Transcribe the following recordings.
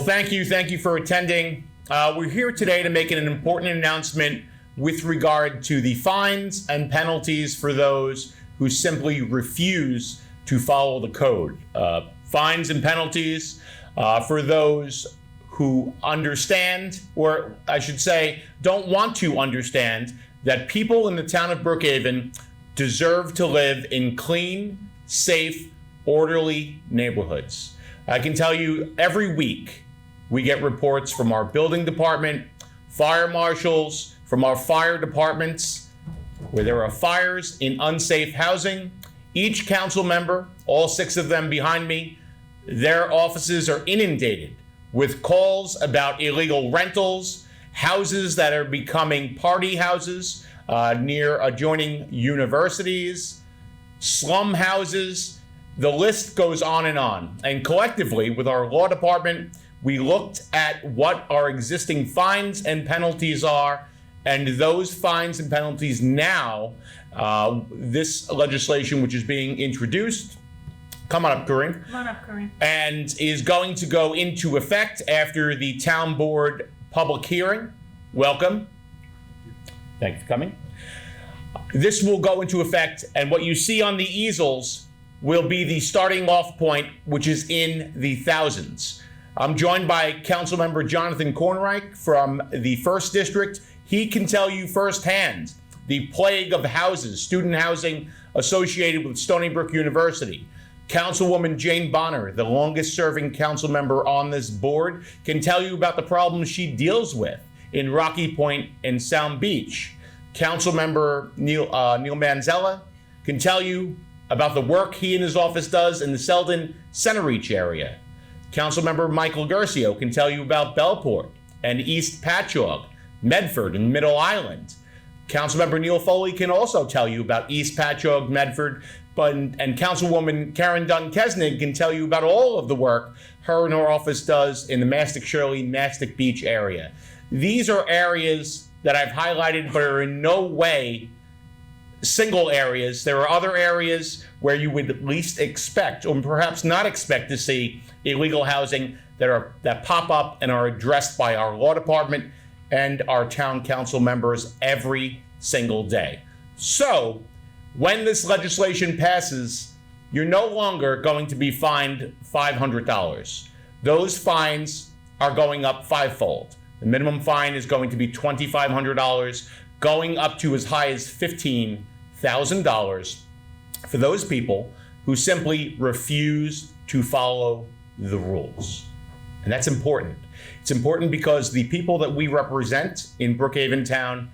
Thank you. Thank you for attending. We're here today to make an important announcement with regard to the fines and penalties for those who simply refuse to follow the code. Fines and penalties for those who understand, or I should say, don't want to understand, that people in the town of Brookhaven deserve to live in clean, safe, orderly neighborhoods. I can tell you every week we get reports from our building department, fire marshals, from our fire departments, where there are fires in unsafe housing. Each council member, all 6 of them behind me, their offices are inundated with calls about illegal rentals, houses that are becoming party houses near adjoining universities, slum houses. The list goes on. And collectively, with our law department, we looked at what our existing fines and penalties are, and those fines and penalties now, this legislation which is being introduced, come on up, Corinne. Come on up, Corinne. And is going to go into effect after the town board public hearing. Welcome. Thank you for coming. This will go into effect, and what you see on the easels will be the starting off point, which is in the thousands. I'm joined by Councilmember Jonathan Kornreich from the 1st District. He can tell you firsthand the plague of houses, student housing associated with Stony Brook University. Councilwoman Jane Bonner, the longest serving council member on this board, can tell you about the problems she deals with in Rocky Point and Sound Beach. Councilmember Neil Manzella can tell you about the work he and his office does in the Selden Center Reach area. Councilmember Michael Guercio can tell you about Bellport and East Patchogue, Medford and Middle Island. Councilmember Neil Foley can also tell you about East Patchogue, Medford, and Councilwoman Karen Dunn-Kesnig can tell you about all of the work her and her office does in the Mastic Shirley, Mastic Beach area. These are areas that I've highlighted, but are in no way single areas. There are other areas where you would at least expect, or perhaps not expect, to see illegal housing that pop up and are addressed by our law department and our town council members every single day. So when this legislation passes, you're no longer going to be fined $500. Those fines are going up 5-fold. The minimum fine is going to be $2,500, going up to as high as $15,000 for those people who simply refuse to follow the rules. And that's important. It's important because the people that we represent in Brookhaven Town,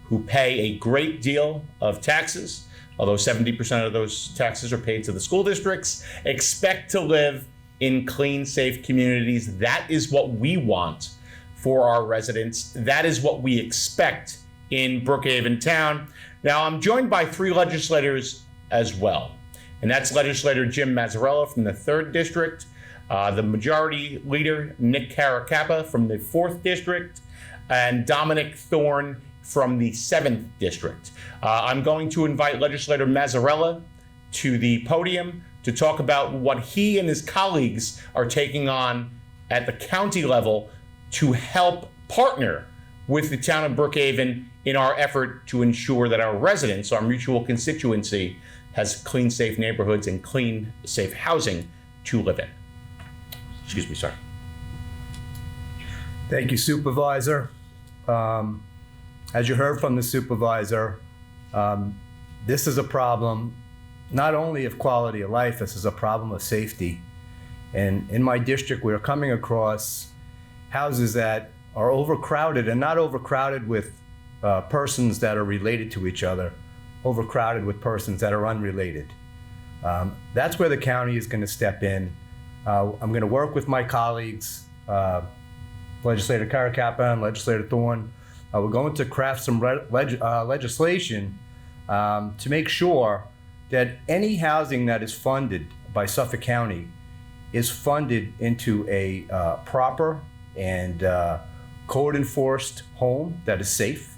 who pay a great deal of taxes, although 70% of those taxes are paid to the school districts, expect to live in clean, safe communities. That is what we want for our residents. That is what we expect in Brookhaven Town. Now, I'm joined by 3 legislators as well, and that's Legislator Jim Mazzarella from the 3rd District, the Majority Leader Nick Caracappa from the 4th District, and Dominic Thorne from the 7th District. I'm going to invite Legislator Mazzarella to the podium to talk about what he and his colleagues are taking on at the county level to help partner with the town of Brookhaven in our effort to ensure that our residents, our mutual constituency, has clean, safe neighborhoods and clean, safe housing to live in. Excuse me, sir. Thank you, Supervisor. As you heard from the Supervisor, this is a problem not only of quality of life, this is a problem of safety. And in my district, we're coming across houses that are overcrowded, and not overcrowded with persons that are related to each other, overcrowded with persons that are unrelated. That's where the county is going to step in. I'm going to work with my colleagues, Legislator Caracappa and Legislator Thorne. We're going to craft some legislation to make sure that any housing that is funded by Suffolk County is funded into a proper and code-enforced home that is safe,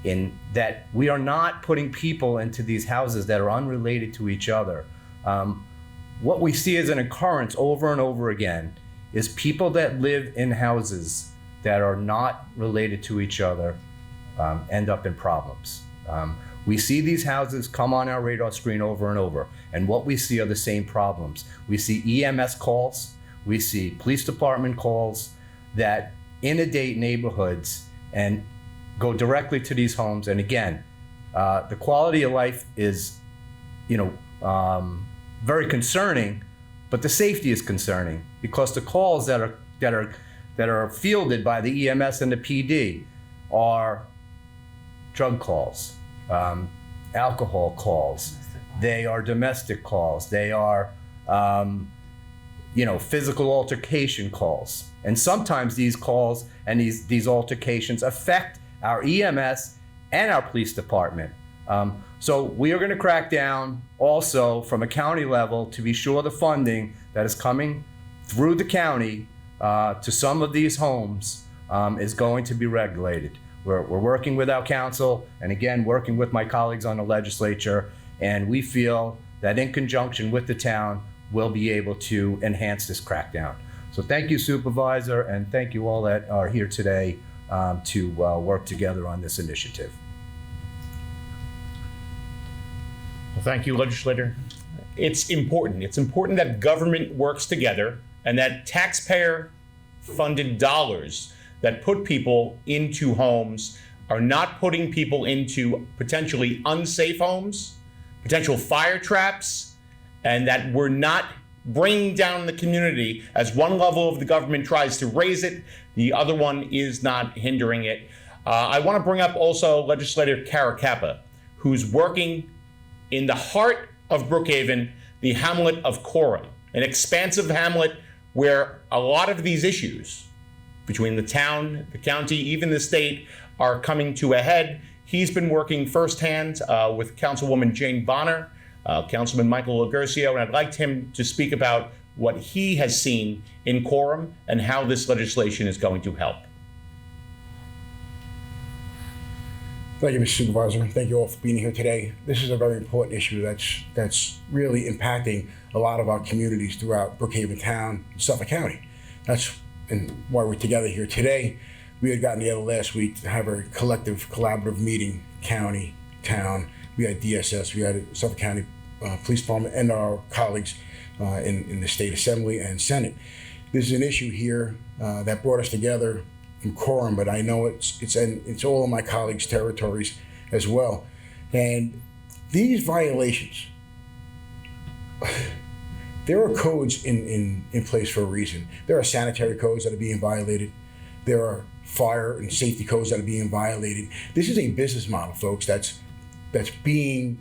in that we are not putting people into these houses that are unrelated to each other. What we see as an occurrence over and over again is people that live in houses that are not related to each other end up in problems. We see these houses come on our radar screen over and over, and what we see are the same problems. We see EMS calls, we see police department calls that inundate neighborhoods and go directly to these homes. And again, the quality of life is, very concerning, but the safety is concerning because the calls that are fielded by the EMS and the PD are drug calls, alcohol calls, they are domestic calls, they are physical altercation calls. And sometimes these calls and these altercations affect our EMS and our police department. So we are going to crack down also from a county level to be sure the funding that is coming through the county to some of these homes is going to be regulated. We're working with our council and again, working with my colleagues on the legislature, and we feel that in conjunction with the town, we'll be able to enhance this crackdown. So thank you, Supervisor, and thank you all that are here today to work together on this initiative. Well, thank you, Legislator. It's important. It's important that government works together and that taxpayer-funded dollars that put people into homes are not putting people into potentially unsafe homes, potential fire traps, and that we're not bringing down the community as one level of the government tries to raise it, the other one is not hindering it. I want to bring up also Legislator Caracappa, who's working in the heart of Brookhaven, the hamlet of Coram, an expansive hamlet where a lot of these issues between the town, the county, even the state are coming to a head. He's been working firsthand with Councilwoman Jane Bonner, Councilman Michael Lagercio, and I'd like him to speak about what he has seen in Coram and how this legislation is going to help. Thank you, Mr. Supervisor. Thank you all for being here today. This is a very important issue that's really impacting a lot of our communities throughout Brookhaven Town, Suffolk County. That's why we're together here today. We had gotten together last week to have a collective, collaborative meeting, county, town. We had DSS, we had Suffolk County Police Department, and our colleagues in the State Assembly and Senate. This is an issue here that brought us together from Coram, but I know it's all of my colleagues' territories as well. And these violations, there are codes in place for a reason. There are sanitary codes that are being violated. There are fire and safety codes that are being violated. This is a business model, folks, that's being,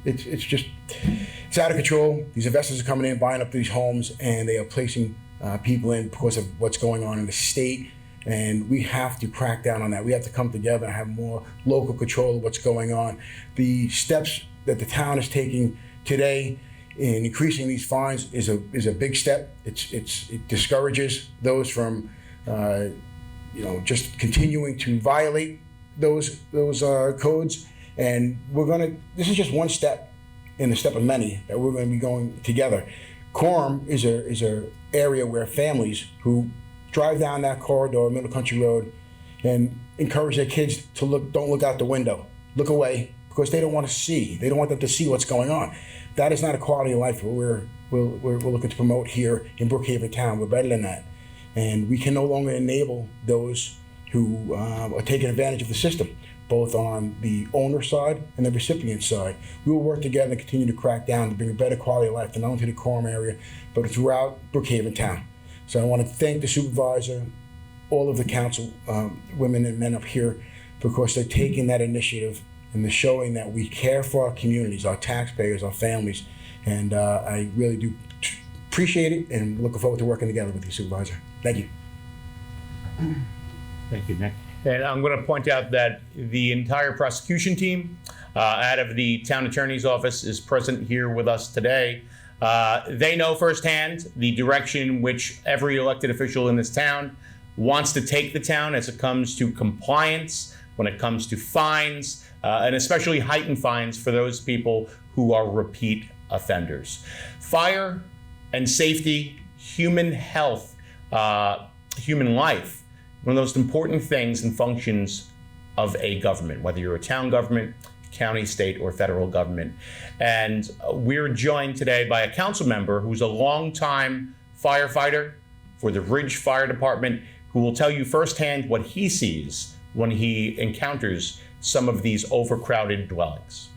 it's out of control. These investors are coming in, buying up these homes, and they are placing people in because of what's going on in the state. And we have to crack down on that. We have to come together and have more local control of what's going on. The steps that the town is taking today in increasing these fines is a big step. It discourages those from just continuing to violate those codes. And this is just one step in the step of many that we're going to be going together. Coram is a area where families who drive down that corridor, Middle Country Road, and encourage their kids to don't look out the window, look away, because they don't want to see. They don't want them to see what's going on. That is not a quality of life we're looking to promote here in Brookhaven Town. We're better than that. And we can no longer enable those who are taking advantage of the system, both on the owner side and the recipient side. We will work together and continue to crack down to bring a better quality of life, not only to the Coram area, but throughout Brookhaven Town. So I want to thank the supervisor, all of the council, women and men up here, because they're taking that initiative and they're showing that we care for our communities, our taxpayers, our families. And I really do appreciate it and looking forward to working together with you, Supervisor. Thank you. Thank you, Nick. And I'm going to point out that the entire prosecution team out of the town attorney's office is present here with us today. They know firsthand the direction in which every elected official in this town wants to take the town as it comes to compliance, when it comes to fines, and especially heightened fines for those people who are repeat offenders. Fire and safety, human health human life, one of the most important things and functions of a government, whether you're a town government, county, state, or federal government. And we're joined today by a council member who's a longtime firefighter for the Ridge Fire Department, who will tell you firsthand what he sees when he encounters some of these overcrowded dwellings.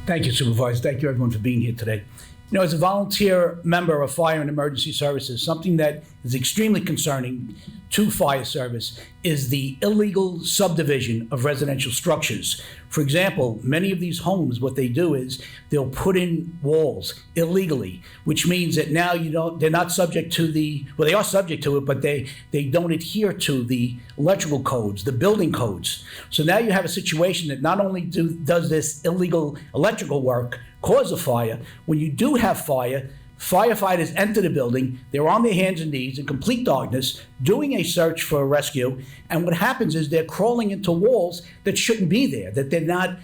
Thank you, Supervisor. Thank you, everyone, for being here today. You know, as a volunteer member of Fire and Emergency Services, something that is extremely concerning to fire service is the illegal subdivision of residential structures. For example, many of these homes, what they do is they'll put in walls illegally, which means that now they're not subject to they are subject to it, but they don't adhere to the electrical codes, the building codes. So now you have a situation that not only does this illegal electrical work cause a fire, when you do have fire, firefighters enter the building, they're on their hands and knees in complete darkness, doing a search for a rescue, and what happens is they're crawling into walls that shouldn't be there, that they're not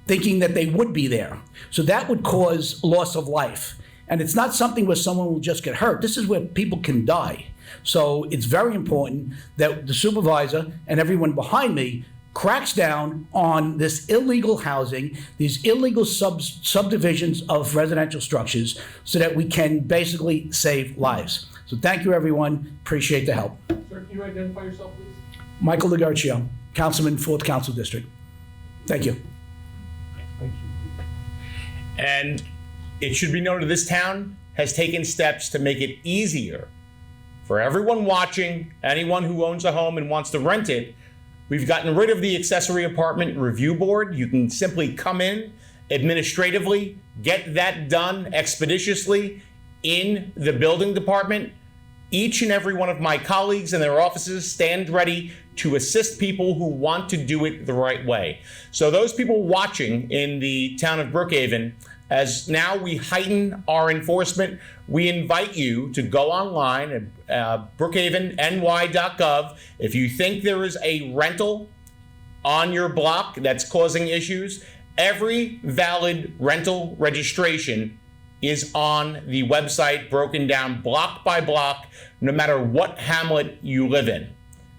thinking that they would be there. So that would cause loss of life. And it's not something where someone will just get hurt. This is where people can die. So it's very important that the supervisor and everyone behind me cracks down on this illegal housing, these illegal subdivisions of residential structures, so that we can basically save lives. So thank you, everyone. Appreciate the help. Sir, can you identify yourself, please? Michael DeGarcio, Councilman, 4th Council District. Thank you. And it should be noted, this town has taken steps to make it easier for everyone watching, anyone who owns a home and wants to rent it. We've gotten rid of the accessory apartment review board. You can simply come in administratively, get that done expeditiously in the building department. Each and every one of my colleagues in their offices stand ready to assist people who want to do it the right way. So those people watching in the town of Brookhaven, as now we heighten our enforcement, we invite you to go online at brookhavenny.gov. If you think there is a rental on your block that's causing issues, every valid rental registration is on the website, broken down block by block, no matter what hamlet you live in.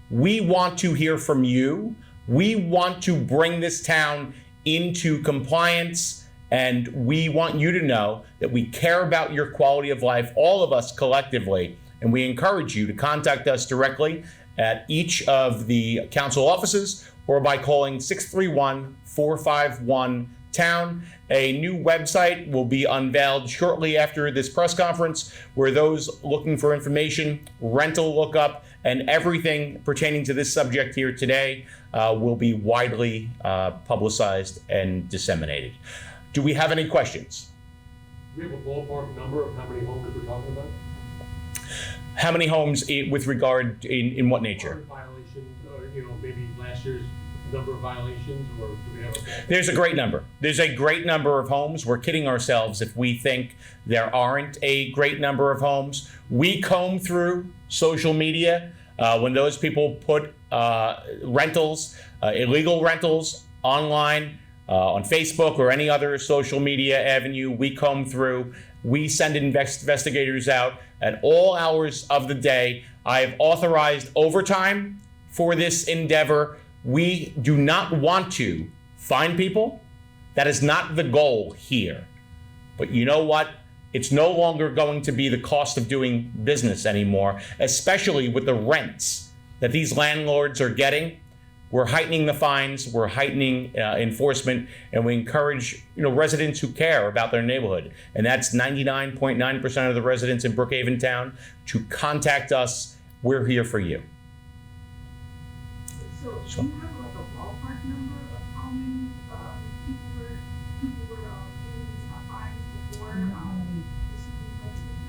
We want to hear from you. We want to bring this town into compliance, and we want you to know that we care about your quality of life, all of us collectively, and we encourage you to contact us directly at each of the council offices or by calling 631-451-TOWN. A new website will be unveiled shortly after this press conference, where those looking for information, rental lookup, and everything pertaining to this subject here today will be widely publicized and disseminated. Do we have any questions? Do we have a ballpark number of how many homes we're talking about? How many homes with regard in what nature? Current violations, or maybe last year's number of violations, or do we have a ballpark? There's a great number. There's a great number of homes. We're kidding ourselves if we think there aren't a great number of homes. We comb through social media when those people put rentals, illegal rentals online, on Facebook or any other social media avenue. We comb through. We send investigators out at all hours of the day. I have authorized overtime for this endeavor. We do not want to find people. That is not the goal here. But you know what? It's no longer going to be the cost of doing business anymore, especially with the rents that these landlords are getting. We're heightening the fines, we're heightening enforcement, and we encourage residents who care about their neighborhood, and that's 99.9% of the residents in Brookhaven Town, to contact us. We're here for you. So do you have like a ballpark number of how many people were getting these fines before this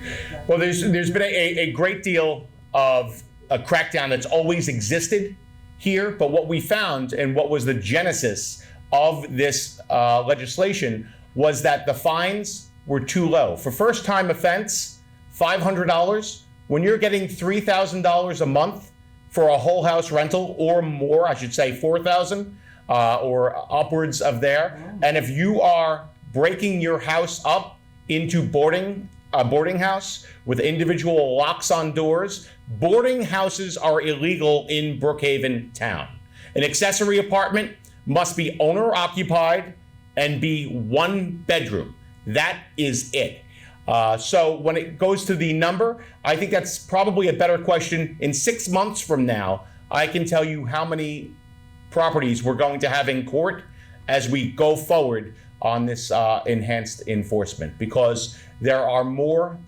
was? Well, there's been a great deal of a crackdown that's always existed here, but what we found and what was the genesis of this legislation was that the fines were too low. For first-time offense, $500. When you're getting $3,000 a month for a whole house rental, or more, I should say $4,000 or upwards of there, and if you are breaking your house up into boarding a boarding house with individual locks on doors. Boarding houses are illegal in Brookhaven town. An accessory apartment must be owner occupied and be 1 bedroom. That is it. So when it goes to the number, I think that's probably a better question. In 6 months from now, I can tell you how many properties we're going to have in court as we go forward on this enhanced enforcement, because there are more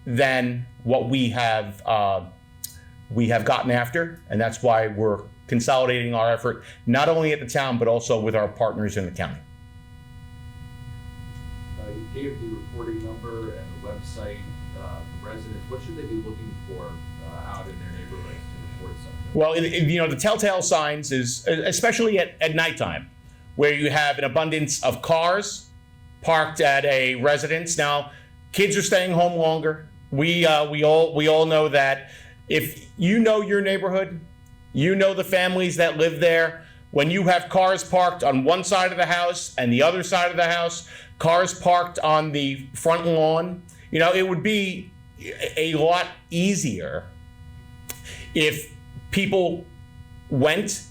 than what we have gotten after, and that's why we're consolidating our effort not only at the town but also with our partners in the county. You gave the reporting number and the website. The residents, what should they be looking for out in their neighborhoods to report something? Well, the telltale signs is, especially at nighttime, where you have an abundance of cars parked at a residence. Now, kids are staying home longer. We all know that. If you know your neighborhood, you know the families that live there. When you have cars parked on one side of the house and the other side of the house, cars parked on the front lawn, it would be a lot easier if people went,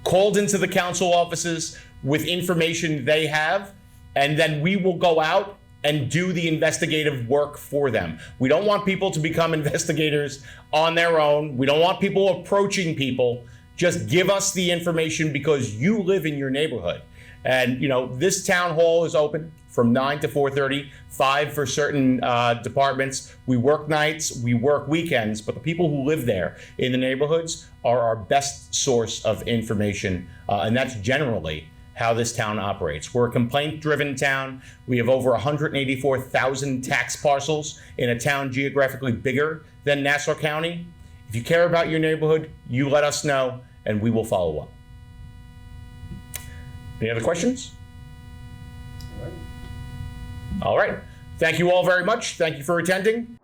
called into the council offices with information they have, and then we will go out and do the investigative work for them. We don't want people to become investigators on their own. We don't want people approaching people. Just give us the information because you live in your neighborhood. And, this town hall is open from 9 to 4:30, 5 for certain departments. We work nights, we work weekends, but the people who live there in the neighborhoods are our best source of information. And that's generally how this town operates. We're a complaint-driven town. We have over 184,000 tax parcels in a town geographically bigger than Nassau County. If you care about your neighborhood, you let us know, and we will follow up. Any other questions? All right. Thank you all very much. Thank you for attending.